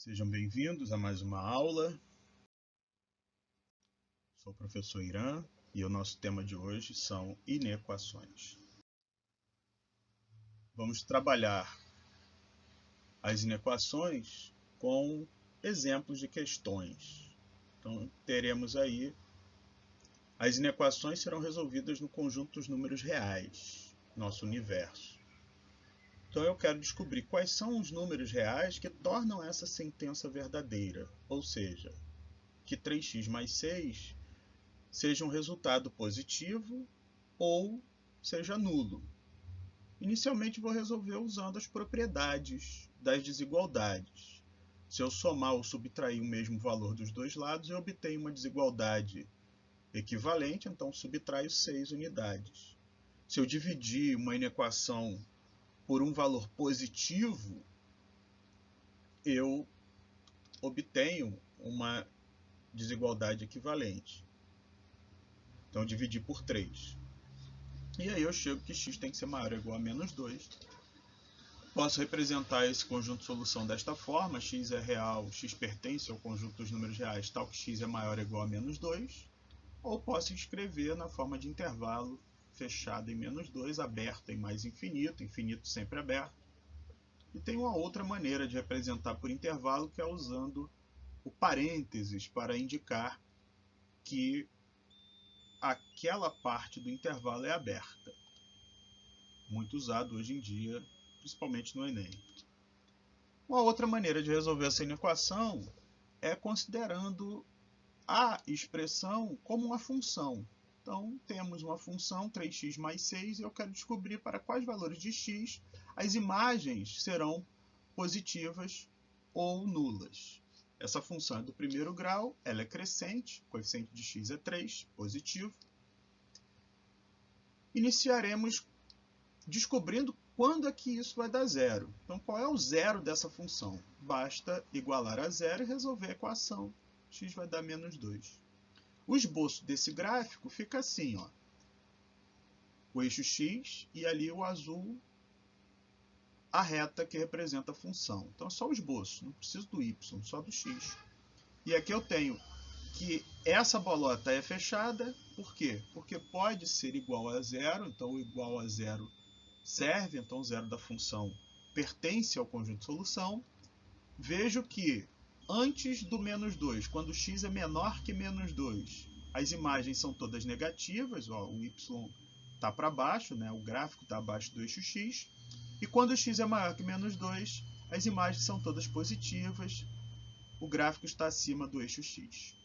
Sejam bem-vindos a mais uma aula. Sou o professor Irã e o nosso tema de hoje são inequações. Vamos trabalhar as inequações com exemplos de questões. Então, teremos aí as inequações serão resolvidas no conjunto dos números reais, nosso universo. Então eu quero descobrir quais são os números reais que tornam essa sentença verdadeira, ou seja, que 3x mais 6 seja um resultado positivo ou seja nulo. Inicialmente vou resolver usando as propriedades das desigualdades. Se eu somar ou subtrair o mesmo valor dos dois lados, eu obtenho uma desigualdade equivalente, então subtraio 6 unidades. Se eu dividir uma inequação por um valor positivo, eu obtenho uma desigualdade equivalente. Então, eu dividi por 3. E aí eu chego que x tem que ser maior ou igual a menos 2. Posso representar esse conjunto de solução desta forma. X é real, x pertence ao conjunto dos números reais, tal que x é maior ou igual a menos 2. Ou posso escrever na forma de intervalo fechado em menos 2, aberto em mais infinito, infinito sempre aberto. E tem uma outra maneira de representar por intervalo, que é usando o parênteses para indicar que aquela parte do intervalo é aberta. Muito usado hoje em dia, principalmente no Enem. Uma outra maneira de resolver essa inequação é considerando a expressão como uma função. Então, temos uma função 3x mais 6 e eu quero descobrir para quais valores de x as imagens serão positivas ou nulas. Essa função é do primeiro grau, ela é crescente, o coeficiente de x é 3, positivo. Iniciaremos descobrindo quando é que isso vai dar zero. Então, qual é o zero dessa função? Basta igualar a zero e resolver a equação. X vai dar menos 2. O esboço desse gráfico fica assim, ó. O eixo x e ali o azul, a reta que representa a função. Então, é só o esboço, não preciso do y, só do x. E aqui eu tenho que essa bolota é fechada, por quê? Porque pode ser igual a zero, então o igual a zero serve, então o zero da função pertence ao conjunto de solução. Vejo que antes do menos 2, quando x é menor que menos 2, as imagens são todas negativas, ó, o y está para baixo, né? O gráfico está abaixo do eixo x. E quando x é maior que menos 2, as imagens são todas positivas, o gráfico está acima do eixo x.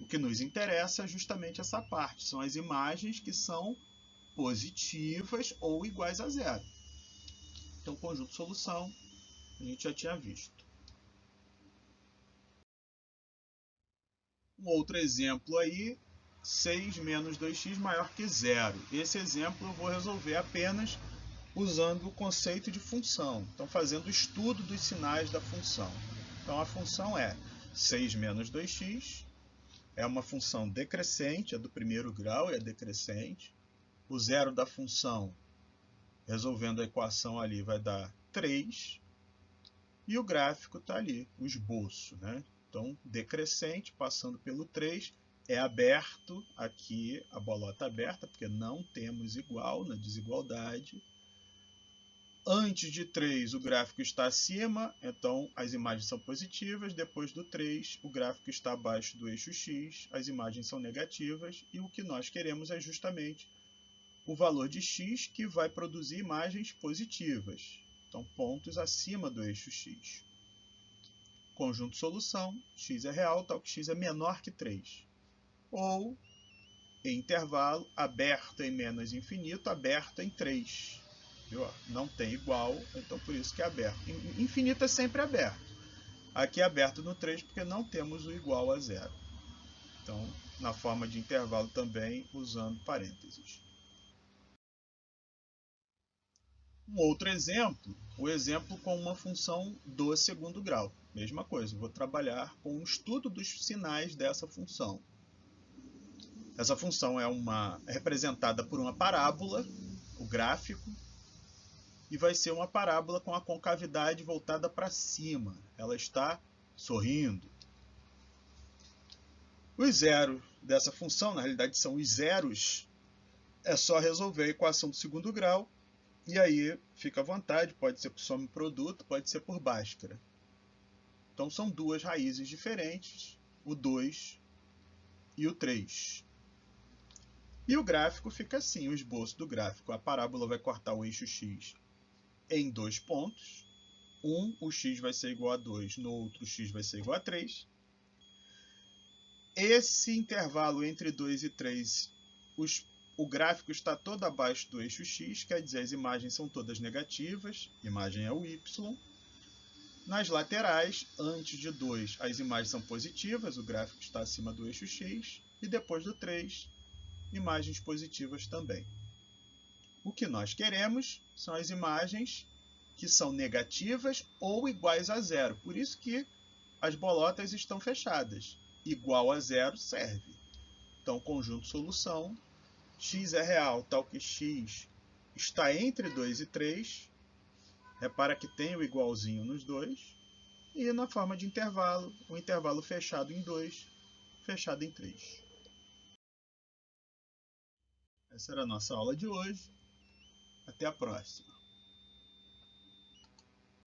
O que nos interessa é justamente essa parte, são as imagens que são positivas ou iguais a zero. Então, conjunto de solução, a gente já tinha visto. Um outro exemplo aí, 6 menos 2x maior que zero. Esse exemplo eu vou resolver apenas usando o conceito de função. Então, fazendo o estudo dos sinais da função. Então, a função é 6 menos 2x, é uma função decrescente, é do primeiro grau, é decrescente. O zero da função, resolvendo a equação ali, vai dar 3. E o gráfico está ali, o esboço, né? Então, decrescente, passando pelo 3, é aberto, aqui a bolota aberta, porque não temos igual na desigualdade. Antes de 3, o gráfico está acima, então as imagens são positivas. Depois do 3, o gráfico está abaixo do eixo x, as imagens são negativas. E o que nós queremos é justamente o valor de x que vai produzir imagens positivas. Então, pontos acima do eixo x. Conjunto solução, x é real, tal que x é menor que 3. Ou, em intervalo, aberto em menos infinito, aberto em 3. Viu? Não tem igual, então por isso que é aberto. Infinito é sempre aberto. Aqui é aberto no 3 porque não temos o igual a zero. Então, na forma de intervalo também, usando parênteses. Um outro exemplo, o exemplo com uma função do segundo grau. Mesma coisa, vou trabalhar com o estudo dos sinais dessa função. Essa função é representada por uma parábola, o gráfico. e vai ser uma parábola com a concavidade voltada para cima. Ela está sorrindo. Os zeros dessa função, na realidade são os zeros, é só resolver a equação do segundo grau, e aí fica à vontade, pode ser por soma e produto, pode ser por Bhaskara. Então são duas raízes diferentes, o 2 e o 3. E o gráfico fica assim, o esboço do gráfico. A parábola vai cortar o eixo x em 2 pontos. O x vai ser igual a 2, no outro, o x vai ser igual a 3. Esse intervalo entre 2 e 3, o gráfico está todo abaixo do eixo x, quer dizer, as imagens são todas negativas, imagem é o y. Nas laterais, antes de 2, as imagens são positivas, o gráfico está acima do eixo x, e depois do 3, imagens positivas também. O que nós queremos são as imagens que são negativas ou iguais a zero. Por isso que as bolotas estão fechadas. Igual a zero serve. Então, conjunto solução, x é real, tal que x está entre 2 e 3. Repara que tem o igualzinho nos dois. E na forma de intervalo, o intervalo fechado em 2, fechado em 3. Essa era a nossa aula de hoje. Até a próxima.